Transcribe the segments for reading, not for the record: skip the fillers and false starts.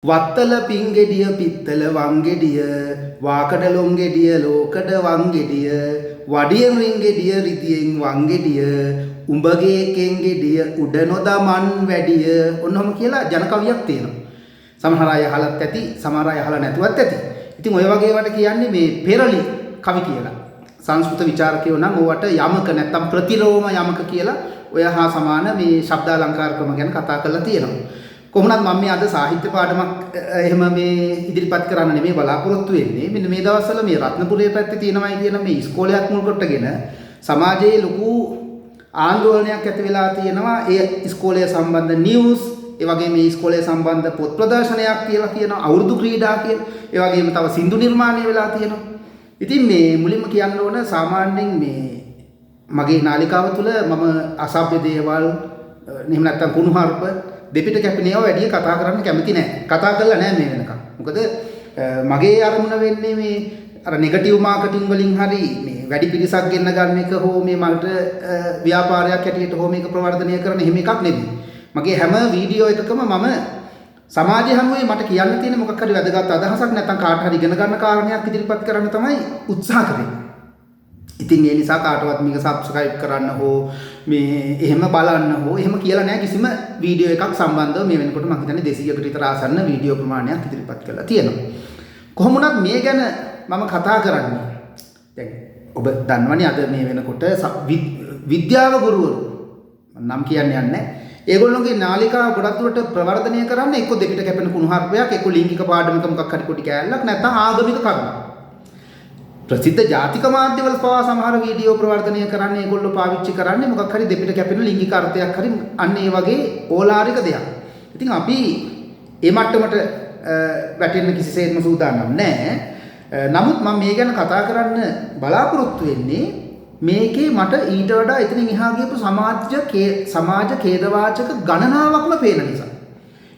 වත්තල පිංගෙඩිය පිත්තල වංගෙඩිය වාකඩ ලොංගෙඩිය ලෝකඩ වංගෙඩිය වඩියෙන් රින්ගෙඩිය රිතියෙන් වංගෙඩිය උඹගේ කෙන්ගෙඩිය උඩ නොදමන් වැඩිය ඔන්නෝම කියලා ජන කවියක් තියෙනවා. සමහර අය අහලත් ඇති, සමහර අය අහලා නැතුවත් ඇති. ඉතින් ඔය වගේ වට කියන්නේ මේ පෙරලි කවි කියලා. සංස්කෘත විචාරකයෝ නම් ඕවට යමක නැත්තම් ප්‍රතිලෝම යමක කියලා ඔය හා සමාන මේ ශබ්දාලංකාර ක්‍රම ගැන කතා කරලා තියෙනවා. කොහොමද මම මේ අද සාහිත්‍ය පාඩමක් එහෙම මේ ඉදිරිපත් කරන්න නෙමෙයි බලාපොරොත්තු වෙන්නේ. මෙන්න මේ දවස්වල මේ රත්නපුරේ පැත්තේ තියෙනවායි කියන මේ ඉස්කෝලයක් මුල් කොටගෙන සමාජයේ ලොකු ආందోලනයක් ඇති වෙලා තියෙනවා. ඒ ඉස්කෝලේ සම්බන්ධ නිවුස්, ඒ වගේම මේ ඉස්කෝලේ සම්බන්ධ පොත් ප්‍රදර්ශනයක් කියලා කියනවා, අවුරුදු ක්‍රීඩා කියලා. ඒ වගේම තව සින්දු නිර්මාණය වෙලා තියෙනවා. ඉතින් මේ මුලින්ම කියන්න ඕන සාමාන්‍යයෙන් මේ මගේ නාලිකාව තුළ මම අසභ්‍ය දේවල් එහෙම නැත්නම් කුණුහරුප දෙපිට කැපිනේව වැඩි කතා කරන්න කැමති නැහැ. කතා කරලා නැහැ මේ වෙනකම්. මොකද මගේ අරමුණ වෙන්නේ මේ අර නෙගටිව් මාකටිං වලින් හරි මේ වැඩි පිරිසක් ගෙන්න ගන්න එක හෝ මේ මල්ට ව්‍යාපාරයක් හැටියට හෝ මේක ප්‍රවර්ධනය කරන එහෙම එකක් නෙමෙයි. මගේ හැම වීඩියෝ එකකම මම සමාජය හැමුවේ මට කියන්න තියෙන මොකක් හරි වැදගත් අදහසක් නැත්නම් කාට හරි ඉගෙන ගන්න කාරණයක් ඉදිරිපත් කරන්න තමයි උත්සාහ කරන්නේ. ඉතින් ඒ නිසා කාටවත් මේක සබ්ස්ක්‍රයිබ් කරන්න හෝ මේ එහෙම බලන්න හෝ එහෙම කියලා නැහැ කිසිම වීඩියෝ එකක් සම්බන්ධව මේ වෙනකොට මම හිතන්නේ 200කට විතර ආසන්න වීඩියෝ ප්‍රමාණයක් ඉදිරිපත් කරලා තියෙනවා. කොහොම වුණත් මේ ගැන මම කතා කරන්නේ දැන් ඔබ දන්නවනේ අද මේ වෙනකොට විද්‍යාව ගුරුවරු නම් කියන්නේ නැහැ. ඒගොල්ලෝගේ නාලිකාව ගොඩක් දුරට ප්‍රවර්ධනය කරන්න එක්ක දෙපිට කැපෙන කුණුහරුපයක්, එක්ක ලිංගික පාඩමක මොකක් හරි පොඩි කෑල්ලක්, නැත්නම් ආගමික කරුණක්. ප්‍රසිද්ධ ජාතික මාධ්‍යවල පවා සමහර වීඩියෝ ප්‍රවර්ධනය කරන්නේ ඒගොල්ලෝ පාවිච්චි කරන්නේ මොකක් හරි දෙපිට කැපෙන ලිංගික අර්ථයක් හරි අන්න ඒ වගේ ඕලාරික දෙයක්. ඉතින් අපි ඒ මට්ටමට වැටෙන්න කිසිසේත්ම සූදානම් නැහැ. නමුත් මම මේ ගැන කතා කරන්න බලාපොරොත්තු වෙන්නේ මේකේ මට ඊට වඩා එතනින් එහා ගියපු සමාජ ඛේදවාචක ගණනාවක්ම පේන නිසා.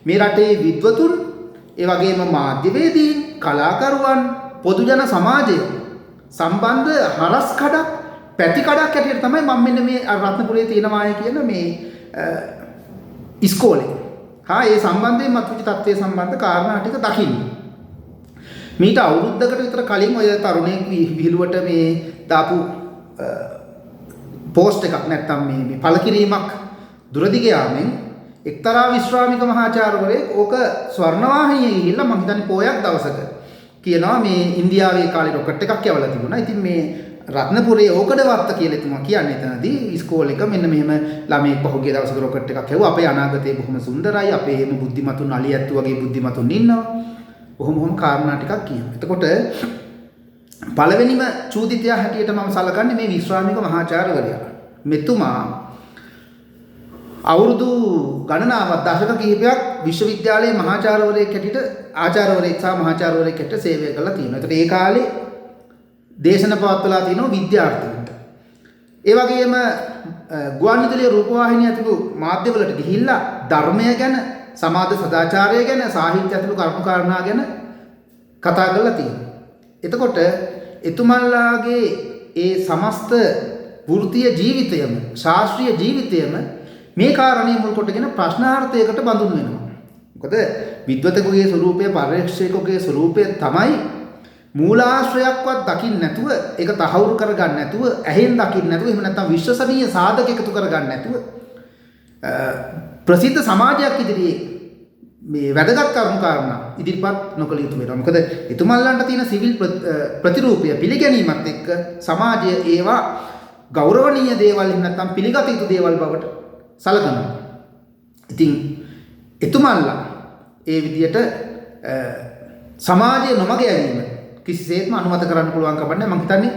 මේ රටේ විද්වතුන්, ඒ වගේම මාධ්‍යවේදීන්, කලාකරුවන්, පොදු ජන සමාජය සම්බන්ධ හරස් කඩක්, පැති කඩක් ඇටියට තමයි මම මෙන්න මේ රත්නපුරේ තියෙනවාය කියන මේ ඉස්කෝලේ. ඒ සම්බන්ධයෙන් මතුවෙච්ච තත්ත්වයේ සම්බන්ධ කාරණා ටික දකින්න. මීට අවුරුද්දකට විතර කලින් ඔය තරුණයෙක් විහිළුවට මේ දාපු පෝස්ට් එකක් නැත්තම් මේ පළකිරීමක් දුරදිග යාමෙන් එක්තරා විශ්‍රාමික මහාචාර්යවරයෙක් ඕක ස්වර්ණවාහිනියේ ගිහිල්ලා මම හිතන්නේ පොයක් දවසක කියනවා මේ ඉන්දියාවේ කාලේ රොකට් එකක් යවලා තිබුණා. ඉතින් මේ රත්නපුරේ ඕකඩ වත්ත කියලා එතුමා කියන්නේ එතනදී ඉස්කෝලේ එක මෙන්න මෙහෙම ළමයෙක් පහුගිය දවසක රොකට් එකක් හැවුවා. අපේ අනාගතේ බොහොම සුන්දරයි. අපේ එහෙම බුද්ධිමතුන් අලියැත්තු වගේ බුද්ධිමතුන් ඉන්නවා. බොහොම කාරණා ටිකක් කියනවා. එතකොට පළවෙනිම චූදිතයා හැටියට මම සලකන්නේ මේ විශ්‍රාමික මහාචාර්යවරයා. මෙතුමා අවුරුදු ගණනාවක් දශක කිහිපයක් විශ්වවිද්‍යාලයේ මහාචාර්යවරයෙක් හැටියට ආචාර්යවරයෙක් සහ මහාචාර්යවරයෙක් හැටියට සේවය කළා තියෙනවා. ඒතර ඒ කාලේ දේශන පවත්වලා තියෙනවා විද්‍යාර්ථීන්ට. ඒ වගේම ගුවන්විදුලියේ රූපවාහිනිය ඇතුළු මාධ්‍යවලට ගිහිල්ලා ධර්මය ගැන, සමාජ සදාචාරය ගැන, සාහිත්‍ය ඇතුළු කරුණු කාරණා ගැන කතා කරලා තියෙනවා. එතකොට එතුමන්ලාගේ ඒ සමස්ත වෘත්තීය ජීවිතයම, ශාස්ත්‍රීය ජීවිතයම මේ කාරණේ මුල් කොටගෙන ප්‍රශ්නාර්ථයකට බඳුන් වෙනවා. මොකද විද්වතකගේ ස්වරූපය, පරීක්ෂකගේ ස්වරූපය තමයි මූලාශ්‍රයක්වත් දකින්න නැතුව, ඒක තහවුරු කරගන්න නැතුව, ඇහෙන් දකින්න නැතුව, එහෙම නැත්නම් විශ්වසනීය සාධක එකතු කරගන්න නැතුව ප්‍රසිද්ධ සමාජයක් ඉදිරියේ මේ වැදගත් කරුණු කාරණා ඉදිරිපත් නොකළ යුතු වෙනවා. මොකද එතුමන්ලන්ට තියෙන සිවිල් ප්‍රතිරූපය පිළිගැනීමත් එක්ක සමාජය ඒවා ගෞරවනීය දේවල් එහෙම නැත්නම් පිළිගත යුතු දේවල් බවට සලකනවා. ඉතින් එතුමන්ලා ඒ විදියට සමාජයේ නොමග යෑම කිසිසේත්ම අනුමත කරන්න පුළුවන් කමක් නැහැ. මම හිතන්නේ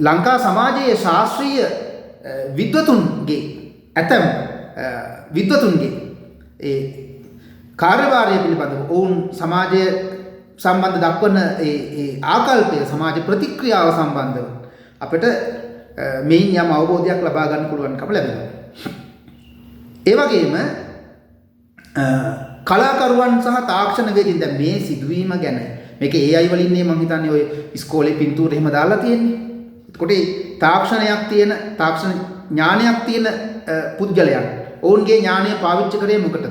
ලංකා සමාජයේ ශාස්ත්‍රීය විද්වතුන්ගේ ඇතම් විද්වතුන්ගේ ඒ කාර්යභාරය පිළිබඳව ඔවුන් සමාජය සම්බන්ධ දක්වන ඒ ආකල්පය, සමාජ ප්‍රතික්‍රියාව සම්බන්ධව අපිට මේන් යම් අවබෝධයක් ලබා ගන්න පුළුවන්කම ලැබෙනවා. ඒ වගේම කලාකරුවන් සහ තාක්ෂණ වේදින් දැන් මේ සිදුවීම ගැන මේක AI වලින් නේ මම හිතන්නේ ඔය ඉස්කෝලේ පින්තූර එහෙම දාලා තියෙන්නේ. එතකොට තාක්ෂණයක් තියෙන, තාක්ෂණ ඥානයක් තියෙන පුද්ගලයන් ඔවුන්ගේ ඥානය පාවිච්චි කරේ මොකටද?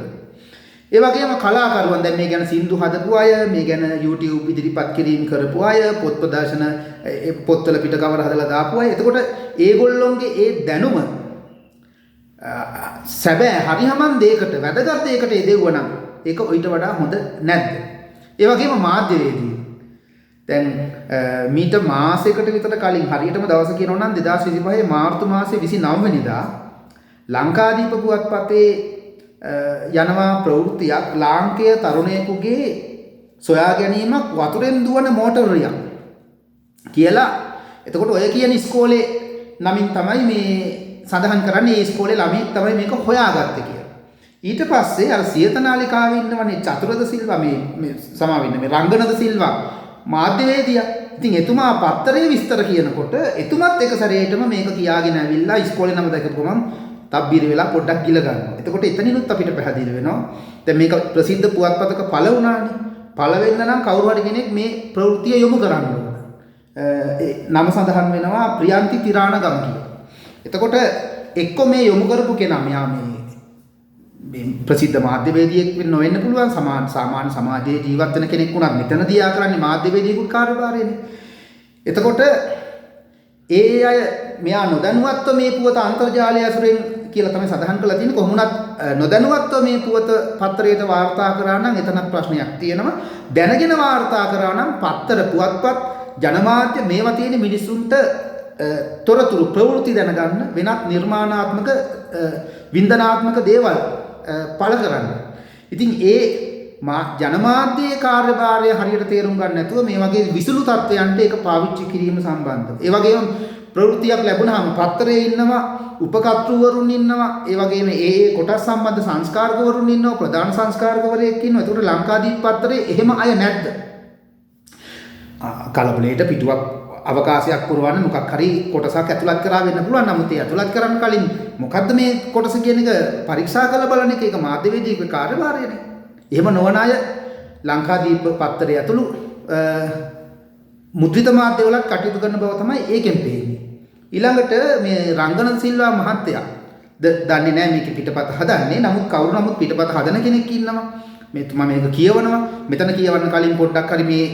ඒ වගේම කලාකරුවන් දැන් මේ ගැන සින්දු හදපු අය, මේ ගැන YouTube ඉදිරිපත් කිරීම කරපු අය, පොත් ප්‍රදර්ශන පොත්වල පිට කවර හදලා දාපු අය. එතකොට ඒගොල්ලොන්ගේ ඒ දැනුම සැබෑ හරිහමන් දෙයකට වැදගත් දෙයකට යෙදුවනම් ඒක ඊට වඩා හොඳ නැද්ද? ඒ වගේම මාධ්‍යවේදී දැන් මීට මාසයකට විතර කලින් හරියටම දවස කියනවා නම් 2025 මාර්තු මාසයේ 29 වෙනිදා ලංකාදීප පුවත්පතේ යනවා ප්‍රවෘත්තියක් ලාංකේය තරුණයෙකුගේ සොයා ගැනීමක් වතුරෙන් දුවන මෝටරයක් කියලා. එතකොට ඔය කියන ඉස්කෝලේ නමින් තමයි මේ සඳහන් කරන්නේ. ඒ ඉස්කෝලේ ළමයෙක් තමයි මේක හොයාගත්තේ කියලා. ඊට පස්සේ අර සියතනාලිකාවේ ඉන්නවනේ චතුරද සිල්වා මේ සමාවෙන්න මේ රංගනද සිල්වා මාධ්‍යවේදියා. ඉතින් එතුමා පත්තරේ විස්තර කියනකොට එතුමත් එක සැරේටම මේක කියාගෙන ඇවිල්ලා ඉස්කෝලේ නම දැකපු ගමන් තබ්බිර වෙලා පොඩ්ඩක් ගිල ගන්නවා. එතකොට එතනිනුත් අපිට පැහැදිලි වෙනවා දැන් මේක ප්‍රසිද්ධ පුවත්පතක පළ වුණානේ. පළ වෙන්න නම් කවුරු හරි කෙනෙක් මේ ප්‍රවෘත්තිය යොමු කරන්න ඕන. නම සඳහන් වෙනවා ප්‍රියන්ති තිරාණගම් කියලා. එතකොට එක්ක මේ යොමු කරපු කෙනා මෙයා මේ ප්‍රසිද්ධ මාධ්‍යවේදියෙක් වෙන්න පුළුවන්. සාමාන්‍ය සමාජයේ ජීවත් වෙන කෙනෙක් වුණත් මෙතනදී ආ කරන්නේ මාධ්‍යවේදියෙකුගේ කාර්යභාරයනේ. එතකොට ඒ අය මෙයා නොදැනුවත්ව මේ පුවත අන්තර්ජාලය ඇසුරෙන් කියලා තමයි සඳහන් කරලා තියෙන්නේ. කොහොමුණත් නොදැනුවත්ව මේ පුවත පත්තරයට වාර්තා කරා නම් එතනක් ප්‍රශ්නයක් තියෙනවා. දැනගෙන වාර්තා කරා නම් පත්තර පුවත්පත් ජනමාධ්‍ය මේවා තියෙන මිනිසුන්ට තොරතුරු ප්‍රවෘත්ති දැනගන්න වෙනත් නිර්මාණාත්මක වින්දනාත්මක දේවල් පළ කරන්න. ඉතින් ඒ ජනමාධ්‍යයේ කාර්යභාරය හරියට තේරුම් ගන්න නැතුව මේ වගේ විසුළු තත්ත්වයන්ට ඒක පාවිච්චි කිරීම සම්බන්ධව. ඒ වගේම ප්‍රවෘත්තියක් ලැබුණාම පත්තරේ ඉන්නවා, උපකර්තෘවරුන් ඉන්නවා, ඒ වගේම ඒ කොටස් සම්බන්ධ සංස්කාරකවරුන් ඉන්නවා, ප්‍රධාන සංස්කාරකවරයෙක් ඉන්නවා. ඒකට ලංකාදීප පත්තරේ එහෙම අය නැද්ද? කලබලයට පිටුවක් අවකාශයක් පුරවන්න මොකක් හරි කොටසක් ඇතුළත් කරා වෙන්න පුළුවන්. නමුත් ඒ ඇතුළත් කරන්න කලින් මොකද්ද මේ කොටස කියන එක පරීක්ෂා කරලා බලන එක ඒක මාධ්‍යවේදීගේ කාර්යභාරයනේ. එහෙම නොවන අය ලංකාදීප පත්තරය ඇතුළු මුද්‍රිත මාධ්‍යවලත් කටයුතු කරන බව තමයි ඒකෙන් පේන්නේ. ඊළඟට මේ රංගන සිල්වා මහත්තයා දන්නේ නැහැ මේක පිටපත හදන්නේ. නමුත් කවුරු නමුත් පිටපත හදන කෙනෙක් ඉන්නවා. මම මේක කියවනවා. මෙතන කියවන්න කලින් පොඩ්ඩක් හරි මේ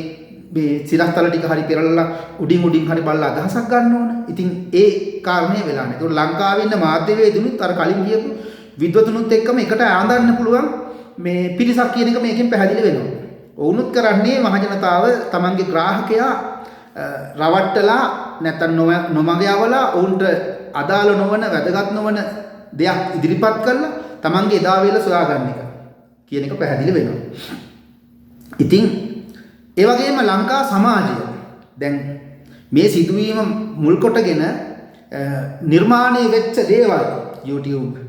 සිරස්තල ටික හරි පෙරලලා උඩින් හරි බලලා අදහසක් ගන්න ඕන. ඉතින් ඒ කාරණේ වෙලා නැහැ. ඒක ලංකාවේ ඉන්න මාධ්‍යවේදුනුත් අර කලින් කියපු විද්වතුනුත් එක්කම එකට ආඳන්න පුළුවන් මේ පිරිසක් කියන එක මේකෙන් පැහැදිලි වෙනවා. ඔවුනුත් කරන්නේ මහජනතාව තමන්ගේ ග්‍රාහකයා රවට්ටලා නැත්නම් නොමග යවලා ඔවුන්ට අදාළ නොවන වැදගත් නොවන දෙයක් ඉදිරිපත් කරලා තමන්ගේ එදා වේල සොයාගන්න එක කියන එක පැහැදිලි වෙනවා. ඉතින් ඒ වගේම ලංකා සමාජය දැන් මේ සිදුවීම මුල් කොටගෙන නිර්මාණය වෙච්ච දේවල් YouTube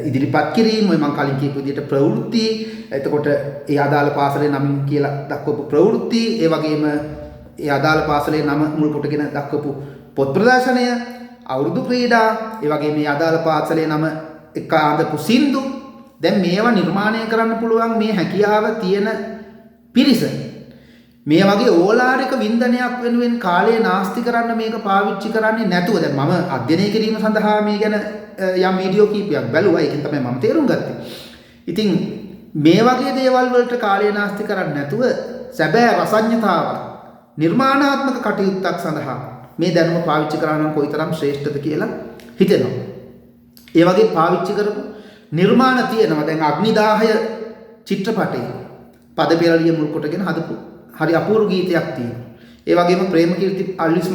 ඉදිරිපත් කිරීම මම කලින් කියපු විදිහට ප්‍රවෘත්ති, එතකොට ඒ අදාළ පාසලේ නමින් කියලා දක්වපු ප්‍රවෘත්ති, ඒ වගේම ඒ අදාළ පාසලේ නම මුල් කොටගෙන දක්වපු පොත් ප්‍රදර්ශනය, අවුරුදු ක්‍රීඩා, ඒ වගේම මේ අදාළ පාසලේ නම එක ආඳපු සින්දු, දැන් මේවා නිර්මාණය කරන්න පුළුවන් මේ හැකියාව තියෙන පිරිස මේ වගේ ඕලාරික වින්දනයක් වෙනුවෙන් කාලය නාස්ති කරන්න මේක පාවිච්චි කරන්නේ නැතුව දැන් මම අධ්‍යයනය කිරීම සඳහා මේ ගැන යම් වීඩියෝ කීපයක් බැලුවා. ඒකෙන් තමයි මම තේරුම් ගත්තේ. ඉතින් මේ වගේ දේවල් වලට කාලය නාස්ති කරන්නේ නැතුව සැබෑ රසඥතාවක් නිර්මාණාත්මක කටයුත්තක් සඳහා මේ දැනුම පාවිච්චි කරා නම් කොයිතරම් ශ්‍රේෂ්ඨද කියලා හිතෙනවා. ඒ වගේ පාවිච්චි කරපු නිර්මාණ තියෙනවා. දැන් අග්නිදාහය චිත්‍රපටයේ පද පෙරළිය මුල් කොටගෙන හදපු හරි අපූර්ව ගීතයක් තියෙනවා. ඒ වගේම ප්‍රේමකීර්ති අල්විස්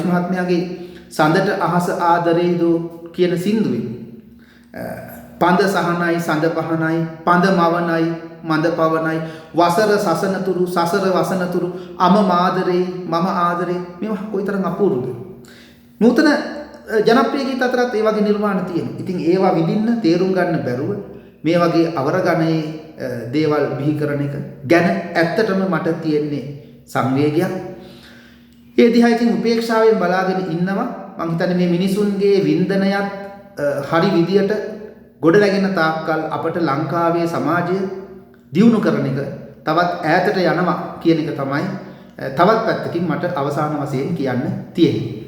මහත්මයාගේ සඳට අහස ආදරේදෝ කියන සින්දුවේ පඳ සහනයි සඳ පහනයි පඳ මවනයි මඳ පවනයි වසර සසනතුරු සසර වසනතුරු අම මාදරේ මම ආදරේ මේවා කොයිතරම් අපූර්වද. නූතන ජනප්‍රිය ගීත අතරත් ඒ වගේ නිර්මාණ තියෙනවා. ඉතින් ඒවා විඳින්න තේරුම් ගන්න බැරුව මේ වගේ අවරගණයේ දේවල් බිහි කරන එක ගැන ඇත්තටම මට තියෙන්නේ සංවේගයක්. ඒ දිහා ඉතින් උපේක්ෂාවෙන් බලාගෙන ඉන්නවා. මම හිතන්නේ මේ මිනිසුන්ගේ වින්දනයත් හරි විදියට ගොඩ නැගෙන තාක්කල් අපට ලංකාවේ සමාජය දියුණු කරන එක තවත් ඈතට යනවා කියන එක තමයි තවත් පැත්තකින් මට අවසාන වශයෙන් කියන්න තියෙන්නේ.